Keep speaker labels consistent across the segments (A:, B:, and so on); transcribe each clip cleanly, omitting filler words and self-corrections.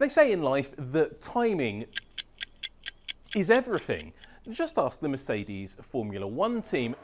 A: They say in life that timing is everything. Just ask the Mercedes Formula One team.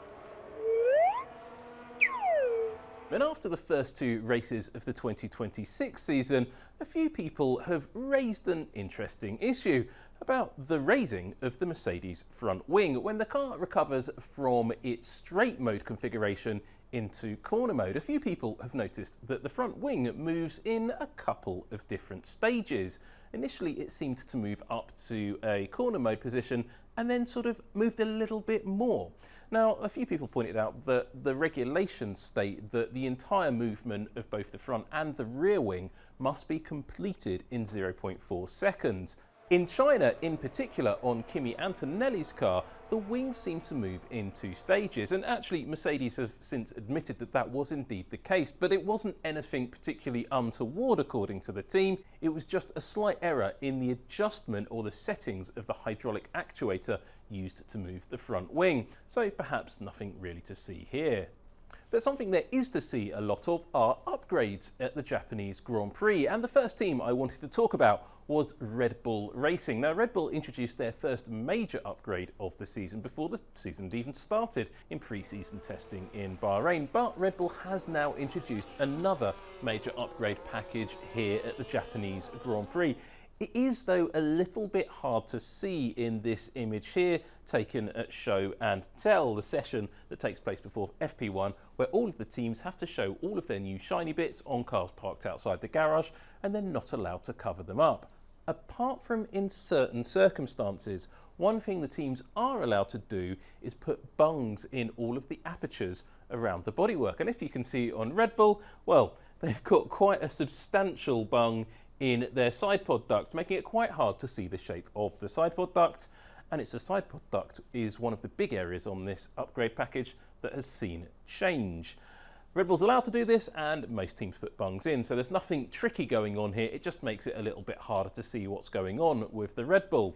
A: And after the first two races of the 2026 season, a few people have raised an interesting issue about the raising of the Mercedes front wing when the car recovers from its straight mode configuration into corner mode. A few people have noticed that the front wing moves in a couple of different stages. Initially it seemed to move up to a corner mode position and then sort of moved a little bit more. Now, a few people pointed out that the regulations state that the entire movement of both the front and the rear wing must be completed in 0.4 seconds. In China, in particular, on Kimi Antonelli's car, the wings seem to move in two stages, and actually Mercedes have since admitted that that was indeed the case, but it wasn't anything particularly untoward according to the team. It was just a slight error in the adjustment or the settings of the hydraulic actuator used to move the front wing, so perhaps nothing really to see here. But something there is to see a lot of are upgrades at the Japanese Grand Prix, and the first team I wanted to talk about was Red Bull Racing. Now, Red Bull introduced their first major upgrade of the season before the season had even started in pre-season testing in Bahrain, but Red Bull has now introduced another major upgrade package here at the Japanese Grand Prix. It is, though, a little bit hard to see in this image here, taken at Show and Tell, the session that takes place before FP1, where all of the teams have to show all of their new shiny bits on cars parked outside the garage, and they're not allowed to cover them up. Apart from in certain circumstances, one thing the teams are allowed to do is put bungs in all of the apertures around the bodywork. And if you can see on Red Bull, well, they've got quite a substantial bung in their side pod duct, making it quite hard to see the shape of the side pod duct. And it's the side pod duct is one of the big areas on this upgrade package that has seen change. Red Bull's allowed to do this, and most teams put bungs in, so there's nothing tricky going on here. It just makes it a little bit harder to see what's going on with the Red Bull.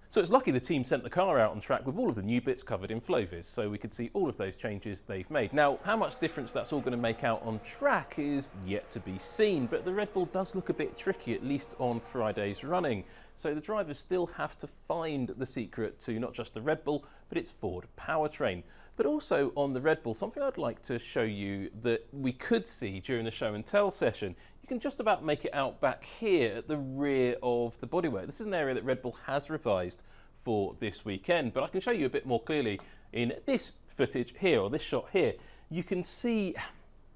A: So it's lucky the team sent the car out on track with all of the new bits covered in Flovis, so we could see all of those changes they've made. Now, how much difference that's all going to make out on track is yet to be seen, but the Red Bull does look a bit tricky, at least on Friday's running. So the drivers still have to find the secret to not just the Red Bull, but its Ford powertrain. But also on the Red Bull, something I'd like to show you that we could see during the show and tell session. You can just about make it out back here at the rear of the bodywork. This is an area that Red Bull has revised for this weekend, but I can show you a bit more clearly in this footage here, or this shot here. You can see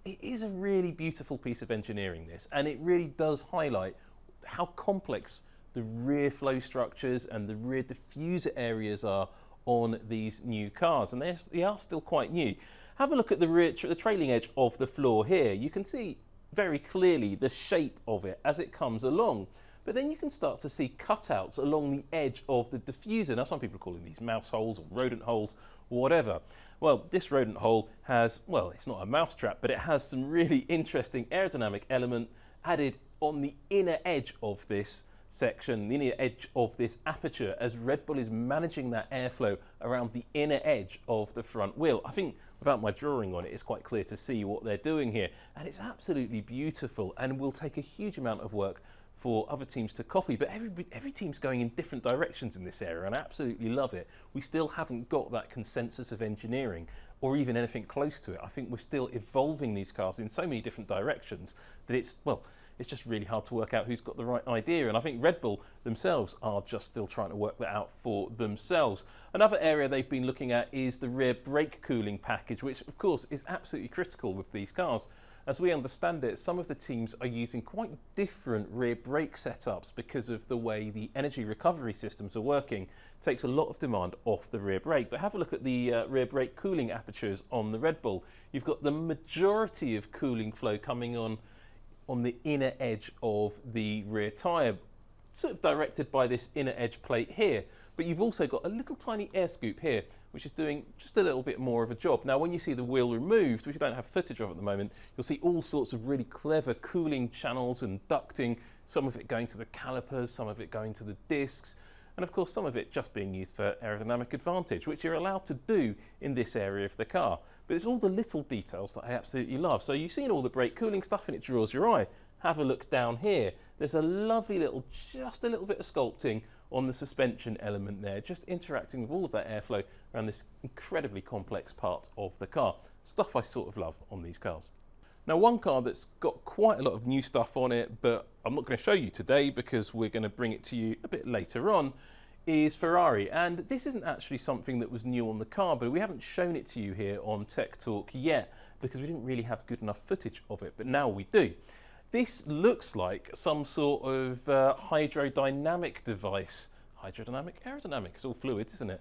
A: it is a really beautiful piece of engineering, this, and it really does highlight how complex the rear flow structures and the rear diffuser areas are on these new cars, and they are still quite new. Have a look at the trailing edge of the floor here. You can see very clearly the shape of it as it comes along, but then you can start to see cutouts along the edge of the diffuser. Now, some people are calling these mouse holes or rodent holes or whatever. Well, this rodent hole has, well, it's not a mouse trap, but it has some really interesting aerodynamic element added on the inner edge of this section, the inner edge of this aperture, as Red Bull is managing that airflow around the inner edge of the front wheel. I think without my drawing on it, it's quite clear to see what they're doing here, and it's absolutely beautiful and will take a huge amount of work for other teams to copy, but every team's going in different directions in this area, and I absolutely love it. We still haven't got that consensus of engineering or even anything close to it. I think we're still evolving these cars in so many different directions that it's, well, it's just really hard to work out who's got the right idea, and I think Red Bull themselves are just still trying to work that out for themselves. Another area they've been looking at is the rear brake cooling package, which of course is absolutely critical with these cars. As we understand it, some of the teams are using quite different rear brake setups because of the way the energy recovery systems are working. It takes a lot of demand off the rear brake. But have a look at the rear brake cooling apertures on the Red Bull. You've got the majority of cooling flow coming on the inner edge of the rear tyre, sort of directed by this inner edge plate here. But you've also got a little tiny air scoop here, which is doing just a little bit more of a job. Now, when you see the wheel removed, which you don't have footage of at the moment, you'll see all sorts of really clever cooling channels and ducting, some of it going to the calipers, some of it going to the discs, and of course some of it just being used for aerodynamic advantage, which you're allowed to do in this area of the car. But it's all the little details that I absolutely love. So you've seen all the brake cooling stuff and it draws your eye. have a look down here. There's a lovely little, just a little bit of sculpting on the suspension element there, just interacting with all of that airflow around this incredibly complex part of the car. Stuff I sort of love on these cars. Now, one car that's got quite a lot of new stuff on it, but I'm not going to show you today because we're going to bring it to you a bit later on, is Ferrari. And this isn't actually something that was new on the car, but we haven't shown it to you here on Tech Talk yet because we didn't really have good enough footage of it, but now we do. This looks like some sort of hydrodynamic device. Hydrodynamic? Aerodynamic, it's all fluids, isn't it?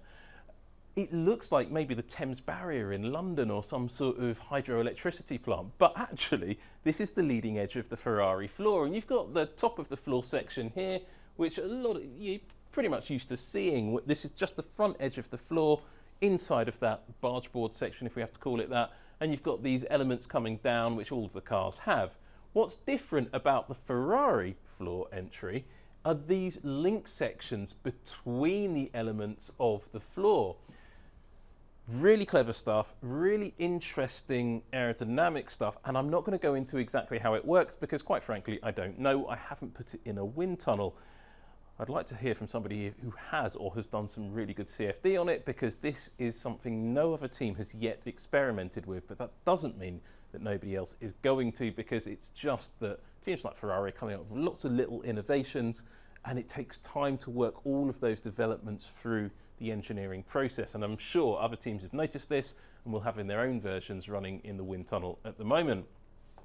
A: It looks like maybe the Thames Barrier in London or some sort of hydroelectricity plant, but actually this is the leading edge of the Ferrari floor, and you've got the top of the floor section here, which a lot of you pretty much used to seeing. This is just the front edge of the floor, inside of that barge board section, if we have to call it that, and you've got these elements coming down, which all of the cars have. What's different about the Ferrari floor entry are these link sections between the elements of the floor. Really clever stuff, really interesting aerodynamic stuff, and I'm not going to go into exactly how it works because quite frankly I don't know. I haven't put it in a wind tunnel. I'd like to hear from somebody who has or has done some really good CFD on it, because this is something no other team has yet experimented with, but that doesn't mean that nobody else is going to, because it's just that teams like Ferrari are coming up with lots of little innovations, and it takes time to work all of those developments through the engineering process. And I'm sure other teams have noticed this and will have in their own versions running in the wind tunnel at the moment.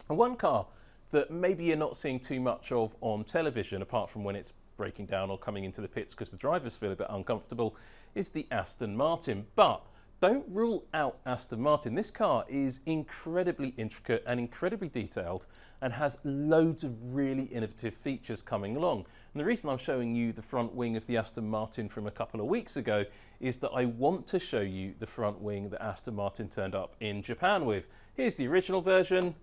A: And one car that maybe you're not seeing too much of on television, apart from when it's breaking down or coming into the pits because the drivers feel a bit uncomfortable, is the Aston Martin. But don't rule out Aston Martin. This car is incredibly intricate and incredibly detailed and has loads of really innovative features coming along. And the reason I'm showing you the front wing of the Aston Martin from a couple of weeks ago is that I want to show you the front wing that Aston Martin turned up in Japan with. Here's the original version,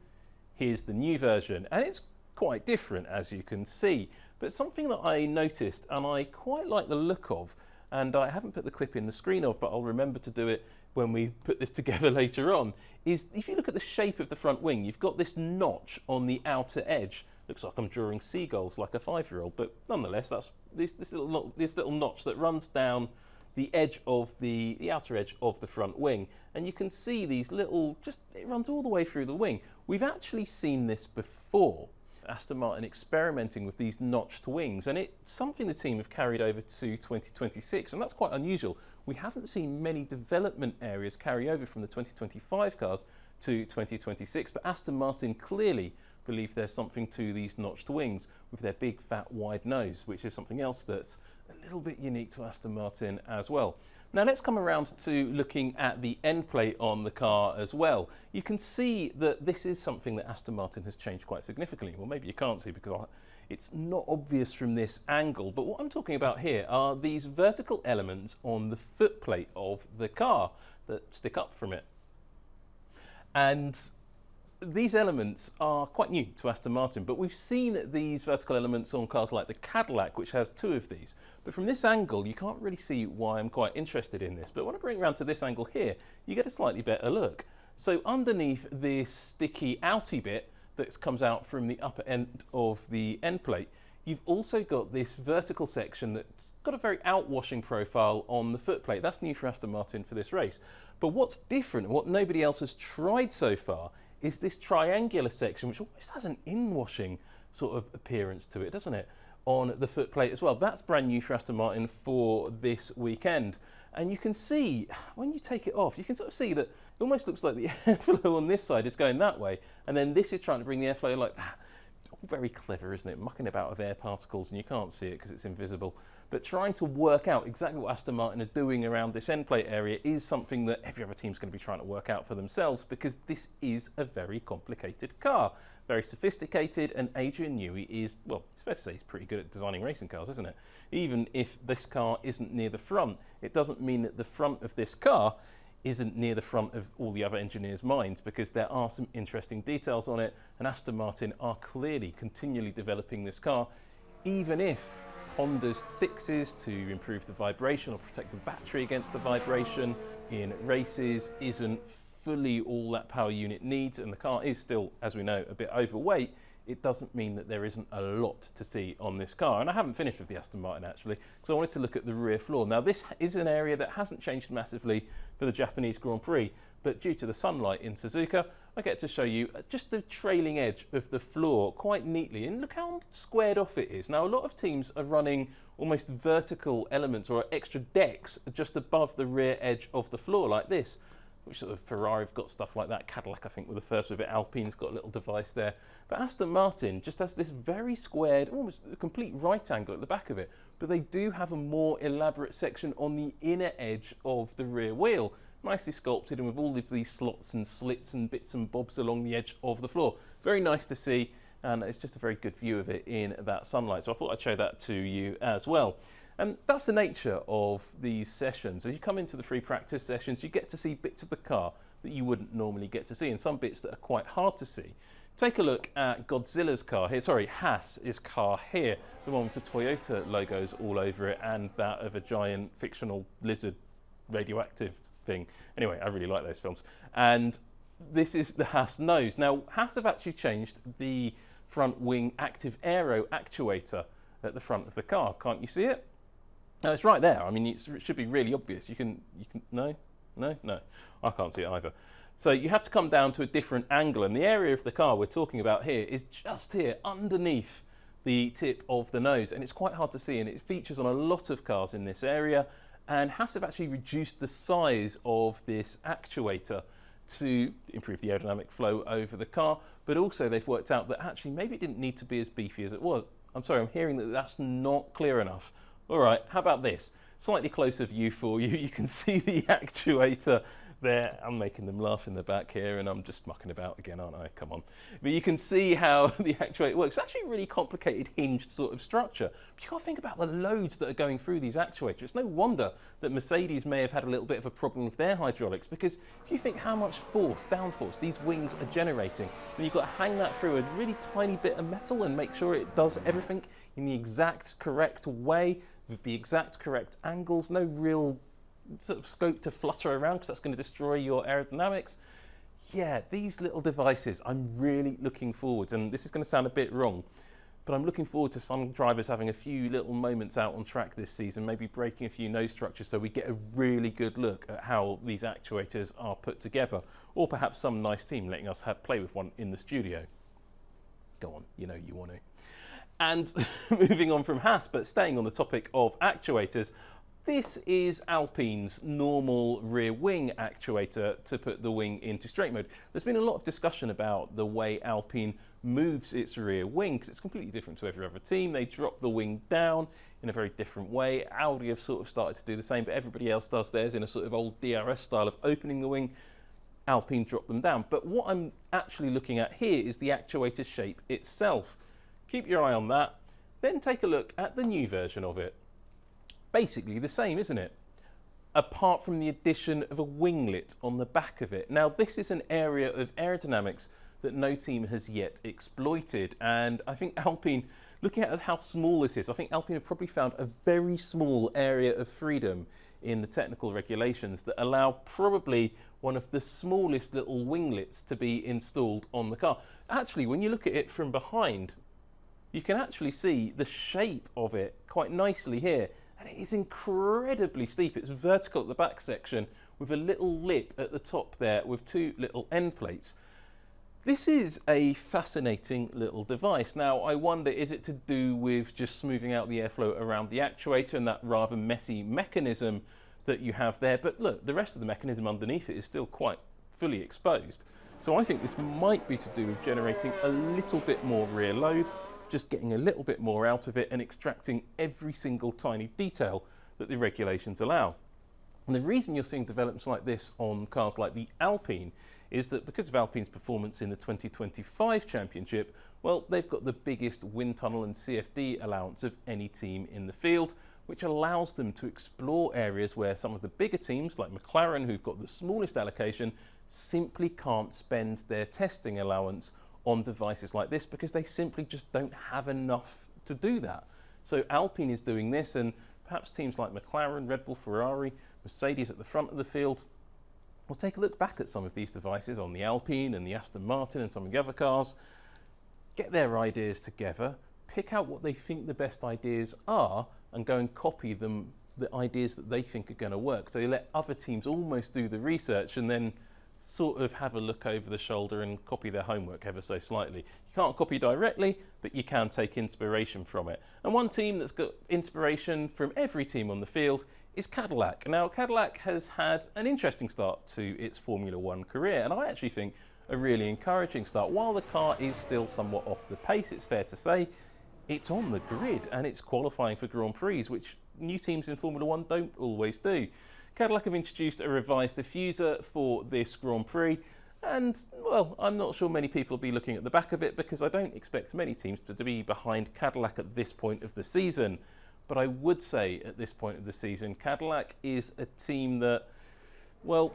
A: here's the new version, and it's quite different, as you can see. But something that I noticed and I quite like the look of, and I haven't put the clip in the screen of, but I'll remember to do it when we put this together later on, is if you look at the shape of the front wing, you've got this notch on the outer edge. Looks like I'm drawing seagulls like a 5-year-old, but nonetheless, that's this little notch that runs down the edge of the outer edge of the front wing. And you can see these little, it runs all the way through the wing. We've actually seen this before. Aston Martin experimenting with these notched wings, and it's something the team have carried over to 2026, and that's quite unusual. We haven't seen many development areas carry over from the 2025 cars to 2026, but Aston Martin clearly believe there's something to these notched wings with their big fat wide nose, which is something else that's a little bit unique to Aston Martin as well. Now let's come around to looking at the end plate on the car as well. You can see that this is something that Aston Martin has changed quite significantly. Well, maybe you can't see because it's not obvious from this angle, but what I'm talking about here are these vertical elements on the footplate of the car that stick up from it. And these elements are quite new to Aston Martin, but we've seen these vertical elements on cars like the Cadillac, which has 2 of these. But from this angle, you can't really see why I'm quite interested in this. But when I bring it around to this angle here, you get a slightly better look. So underneath this sticky outy bit that comes out from the upper end of the end plate, you've also got this vertical section that's got a very outwashing profile on the footplate. That's new for Aston Martin for this race. But what's different, and what nobody else has tried so far, is this triangular section, which almost has an inwashing sort of appearance to it, doesn't it, on the footplate as well. That's brand new for Aston Martin for this weekend. And you can see, when you take it off, you can sort of see that it almost looks like the airflow on this side is going that way, and then this is trying to bring the airflow like that. Very clever, isn't it? Mucking about with air particles, and you can't see it because it's invisible. But trying to work out exactly what Aston Martin are doing around this end plate area is something that every other team's going to be trying to work out for themselves, because this is a very complicated car. Very sophisticated, and Adrian Newey is, well, it's fair to say he's pretty good at designing racing cars, isn't it? Even if this car isn't near the front, it doesn't mean that the front of this car isn't near the front of all the other engineers' minds, because there are some interesting details on it, and Aston Martin are clearly continually developing this car, even if Honda's fixes to improve the vibration or protect the battery against the vibration in races isn't fully all that power unit needs, and the car is still, as we know, a bit overweight. it doesn't mean that there isn't a lot to see on this car. And I haven't finished with the Aston Martin actually, because I wanted to look at the rear floor. Now this is an area that hasn't changed massively for the Japanese Grand Prix, but due to the sunlight in Suzuka, I get to show you just the trailing edge of the floor quite neatly, and look how squared off it is. Now a lot of teams are running almost vertical elements or extra decks just above the rear edge of the floor like this, which sort of Ferrari have got stuff like that. Cadillac, I think, were the first with it. Alpine's got a little device there. But Aston Martin just has this very squared, almost a complete right angle at the back of it. But they do have a more elaborate section on the inner edge of the rear wheel. Nicely sculpted and with all of these slots and slits and bits and bobs along the edge of the floor. Very nice to see, and it's just a very good view of it in that sunlight. So I thought I'd show that to you as well. And that's the nature of these sessions. As you come into the free practice sessions, you get to see bits of the car that you wouldn't normally get to see, and some bits that are quite hard to see. Take a look at Godzilla's car here, sorry, Haas's car here, the one with the Toyota logos all over it and that of a giant fictional lizard radioactive thing. Anyway, I really like those films. And this is the Haas nose. Now, Haas have actually changed the front wing active aero actuator at the front of the car. Can't you see it? No, it's right there. I mean, it should be really obvious. You can, no, I can't see it either. So you have to come down to a different angle, and the area of the car we're talking about here is just here underneath the tip of the nose, and it's quite hard to see, and it features on a lot of cars in this area. And Haas have actually reduced the size of this actuator to improve the aerodynamic flow over the car, but also they've worked out that actually maybe it didn't need to be as beefy as it was. I'm sorry, I'm hearing that that's not clear enough. All right, how about this? Slightly closer view for you. You can see the actuator there. I'm making them laugh in the back here, and I'm just mucking about again, aren't I? Come on. But you can see how the actuator works. It's actually a really complicated hinged sort of structure. But you've got to think about the loads that are going through these actuators. It's no wonder that Mercedes may have had a little bit of a problem with their hydraulics, because if you think how much force, downforce, these wings are generating, then you've got to hang that through a really tiny bit of metal and make sure it does everything in the exact correct way, with the exact correct angles, no real sort of scope to flutter around because that's going to destroy your aerodynamics. Yeah, these little devices, I'm really looking forward, and this is going to sound a bit wrong, but I'm looking forward to some drivers having a few little moments out on track this season, maybe breaking a few nose structures so we get a really good look at how these actuators are put together, or perhaps some nice team letting us play with one in the studio. Go on, you know you want to. And moving on from Haas, but staying on the topic of actuators, this is Alpine's normal rear wing actuator to put the wing into straight mode. There's been a lot of discussion about the way Alpine moves its rear wing, because it's completely different to every other team. They drop the wing down in a very different way. Audi have sort of started to do the same, but everybody else does theirs in a sort of old DRS style of opening the wing. Alpine drop them down. But what I'm actually looking at here is the actuator shape itself. Keep your eye on that. Then take a look at the new version of it. Basically the same, isn't it? Apart from the addition of a winglet on the back of it. Now, this is an area of aerodynamics that no team has yet exploited, and I think Alpine, looking at how small this is, I think Alpine have probably found a very small area of freedom in the technical regulations that allow probably one of the smallest little winglets to be installed on the car. Actually, when you look at it from behind, you can actually see the shape of it quite nicely here. And it is incredibly steep. It's vertical at the back section with a little lip at the top there with two little end plates. This is a fascinating little device. Now, I wonder, is it to do with just smoothing out the airflow around the actuator and that rather messy mechanism that you have there? But look, the rest of the mechanism underneath it is still quite fully exposed. So I think this might be to do with generating a little bit more rear load, just getting a little bit more out of it and extracting every single tiny detail that the regulations allow. And the reason you're seeing developments like this on cars like the Alpine is that because of Alpine's performance in the 2025 championship, well, they've got the biggest wind tunnel and CFD allowance of any team in the field, which allows them to explore areas where some of the bigger teams like McLaren, who've got the smallest allocation, simply can't spend their testing allowance on devices like this because they simply just don't have enough to do that. So Alpine is doing this, and perhaps teams like McLaren, Red Bull, Ferrari, Mercedes at the front of the field will take a look back at some of these devices on the Alpine and the Aston Martin and some of the other cars get their ideas together, pick out what they think the best ideas are, and go and copy them, the ideas that they think are going to work. So you let other teams almost do the research and then sort of have a look over the shoulder and copy their homework ever so slightly. You can't copy directly, but you can take inspiration from it. And one team that's got inspiration from every team on the field is Cadillac. Now, Cadillac has had an interesting start to its Formula One career, and I actually think a really encouraging start. While the car is still somewhat off the pace, it's fair to say, it's on the grid and it's qualifying for Grand Prix, which new teams in Formula One don't always do. Cadillac have introduced a revised diffuser for this Grand Prix, and, well, I'm not sure many people will be looking at the back of it because I don't expect many teams to be behind Cadillac at this point of the season. But I would say at this point of the season, Cadillac is a team that, well,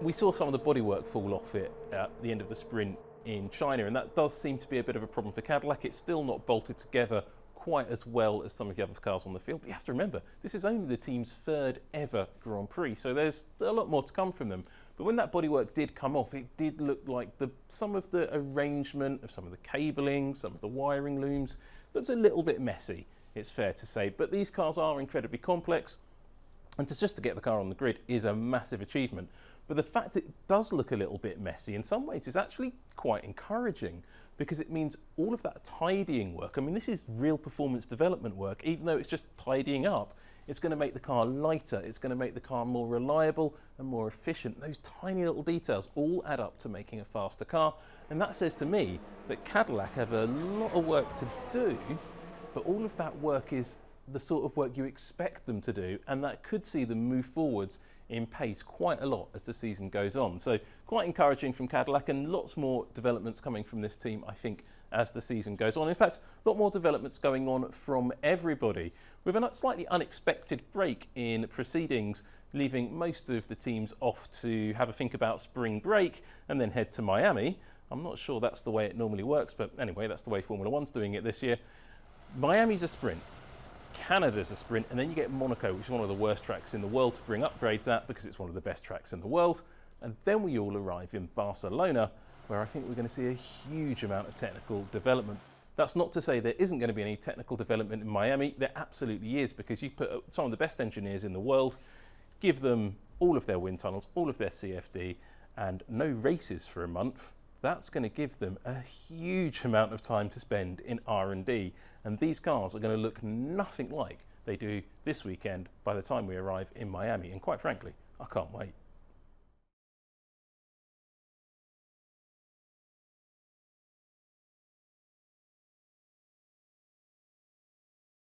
A: we saw some of the bodywork fall off it at the end of the sprint in China, and that does seem to be a bit of a problem for Cadillac. It's still not bolted together quite as well as some of the other cars on the field. But you have to remember, this is only the team's third ever Grand Prix, so there's a lot more to come from them. But when that bodywork did come off, it did look like some of the arrangement of some of the cabling, some of the wiring looms, looked a little bit messy, it's fair to say. But these cars are incredibly complex, and just to get the car on the grid is a massive achievement. But the fact it does look a little bit messy in some ways is actually quite encouraging, because it means all of that tidying work, I mean, this is real performance development work, even though it's just tidying up, it's going to make the car lighter, it's going to make the car more reliable and more efficient. Those tiny little details all add up to making a faster car, and that says to me that Cadillac have a lot of work to do, but all of that work is the sort of work you expect them to do, and that could see them move forwards in pace quite a lot as the season goes on. So quite encouraging from Cadillac, and lots more developments coming from this team, I think, as the season goes on. In fact, a lot more developments going on from everybody, with a slightly unexpected break in proceedings, leaving most of the teams off to have a think about spring break and then head to Miami. I'm not sure that's the way it normally works, but anyway, that's the way Formula One's doing it this year. Miami's a sprint. Canada's a sprint, and then you get Monaco, which is one of the worst tracks in the world to bring upgrades at because it's one of the best tracks in the world. And then we all arrive in Barcelona, where I think we're going to see a huge amount of technical development. That's not to say there isn't going to be any technical development in Miami. There absolutely is, because you put some of the best engineers in the world, give them all of their wind tunnels, all of their CFD, and no races for a month. That's going to give them a huge amount of time to spend in R&D, and these cars are going to look nothing like they do this weekend by the time we arrive in Miami, and quite frankly, I can't wait.